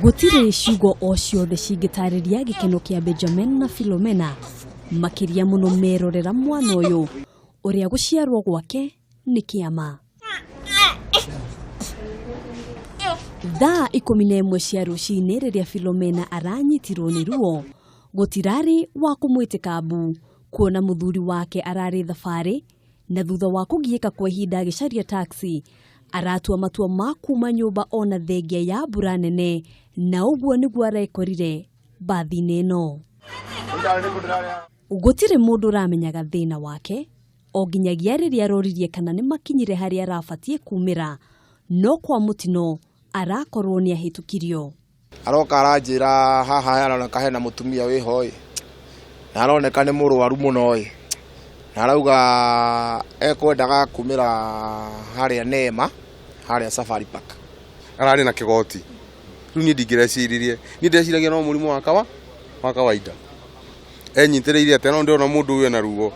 Gutire ciugo o ciothe cingĩtarĩria gĩkeno kĩa Benjamin na Philomena makĩria mũno merorera mwana ũyũ ũrĩa gũciarwo gwake nĩ kĩama. Thaa 11 cia rũcinĩ rĩrĩa Philomena aranyitirwo nĩ ruo, gũtirarĩ wa kũmwĩtĩka mbu kuona mũthuri wake ararĩ thabarĩ, na thutha wa kũgiĩka kwa ihinda agĩcaria taxi aratua matua ma kuma nyũmba ona thengia ya mbura nene, na ũguo nĩguo arekorire bathi-inĩ ĩno. Gũtirĩ mũndũ ũramenyaga thĩna wake o nginyagia rĩrĩa aroririe kana nĩ makinyire harĩa arabatie kumĩra, no kwa mũtino arakorwo nĩ ahĩtũkirio. Aroka aranjĩra haha aroneka hena mutumia wĩho na aroneka nĩ mũrwaru mũno na arauga ekwendaga kumĩra harĩa Neema harĩa Safari Park. Ararĩ na kĩgoti rĩu niĩ ndingĩreciririe, niĩ ndeciragia no mũrimũ wa kawaida enyitĩrĩire atĩ no ndĩrona mũndũ ũyũ na ruo.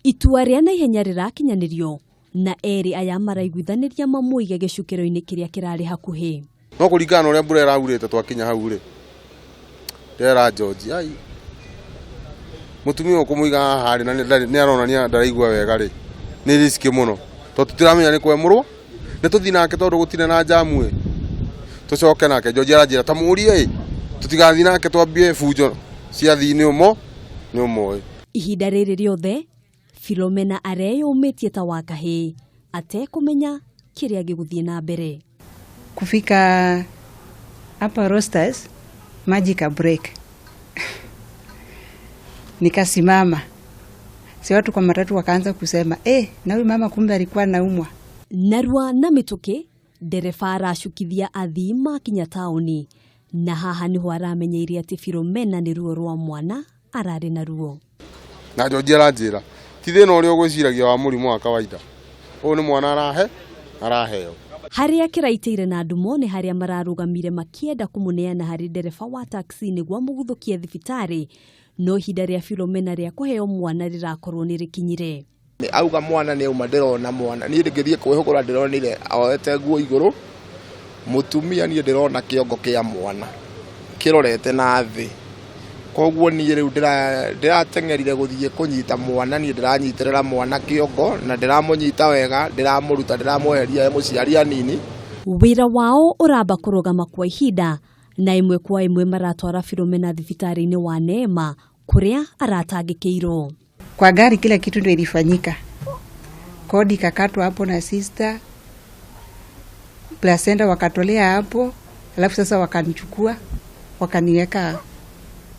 Itua rĩa na ihenya rĩrakinyanĩrio na erĩ aya maraiguithanĩria mamũige gĩcukĩro-inĩ kĩrĩa kĩrarĩ hakuhĩ. No kũringana na ũrĩa mbura ĩraurĩte twakinya hau rĩ, ndera George ai mutumia ũkũmũiga haha rĩ na nĩ aronania ndaraigua wega rĩ, nĩ riski mũno tondũ tutiramenya nĩ kwemũrwo nĩ tũthi nake tondũ gũtirĩ na jamu tũcoke nake. George aranjĩra ta mũrie tũtigathi nake twambie bunjo cia thi-inĩ nĩ ũmwe. Ihinda rĩrĩ rĩothe Philomena areyũmĩtie ta wakahĩ atekũmenya kĩrĩa gĩgũthiĩ na mbere. Kufika hapa Rosters maji ka break nikasimama, si watu kwa matatu wakaanza kusema na huyu mama kumbe alikuwa naumwa. Narua na mĩtũkĩ ndereba aracukithia athii makinya taũni, na haha nĩho aramenyeire atĩ Philomena nĩ ruo rwa mwana ararĩ na ruo. Na George aranjĩra ti thĩna ũrĩa ũgwĩciragia wa mũrimũ wa kawaida, ũyũ nĩ mwana araheo. Harĩa kĩraitĩire na ndumo nĩ harĩa mararũgamire makĩenda kũmũneana harĩ ndereba wa taxi nĩguo amũguthũkie thibitarĩ, no ihinda rĩa Philomena rĩa kũheo mwana rĩrakorwo nĩ rĩkinyire. Auga mwana nĩ uma ndĩrona mwana, niĩ ndĩngĩthiĩ kwĩhũgũra ndĩronire oete nguo igũrũ, mutumia niĩ ndĩrona kĩongo kĩa mwana kĩrorete na thĩ. Koguo niĩ rĩu ndĩrateng'erire gũthiĩ kũnyita mwana, niĩ ndĩranyitĩrĩra mwana kĩongo na ndĩramũnyita wega, ndĩramũruta ndĩramweheria mũciari anini. Wĩra wao ũramba kũrũgama kwa ihinda, na ĩmwe kwa ĩmwe maratwara Philomena thibitarĩ-inĩ wa Neema kũrĩa aratangĩkĩirwo. Kwa gari kila kitu ndio ilifanyika. Kodi kakatwa hapo na sister. Placenta wakatolea hapo, alafu sasa wakanichukua wakaniweka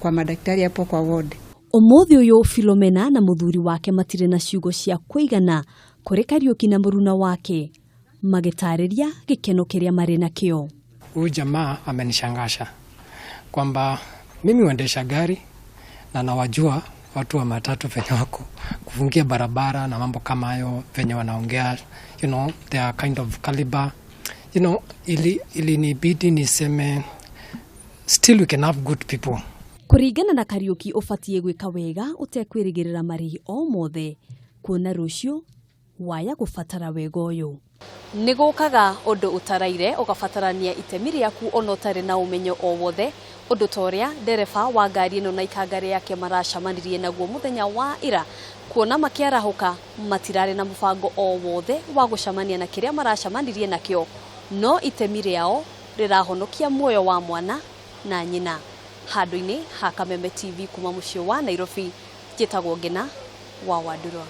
kwa madaktari hapo kwa ward. Ũmũthĩ ũyũ Philomena na mũthuri wake matirĩ na ciugo cia kũigana kũrĩ Kariuki na mũruna wake magĩtarĩria gĩkeno kĩrĩa marĩ nakĩo. Huyu jamaa amenishangasha kwamba mimi huendesha gari na nawajua watu wa matatu venye wako kufungia barabara na mambo kama hayo venye wanaongea, they are kind of caliber, ilinibidi niseme still we can have good people. Kũringana na Kariuki ũbatiĩ gwĩka wega ũtekwĩrĩgĩrĩra marĩhi o mothe, kuona rũciũ waya gũbatara wega ũyũ. Nĩ gũkaga ũndũ ũtaraire ũgabatarania itemi rĩaku ona ũtarĩ na ũmenyo o wothe, ũndũ ta ũrĩa ndereba wa ngari ĩno na ikanga rĩake maracemanirie naguo mũthenya wa ira, kuona makĩarahũka matirarĩ na mũbango o wothe wa gũcemania na kĩrĩa maracemanirie nakĩo, no itemi rĩao rĩrahonokia muoyo wa mwana na nyina. Handũ-inĩ ha Kameme TV kuma mũciĩ wa Nairobi, njĩtagwo Ngina wa Wandurwa.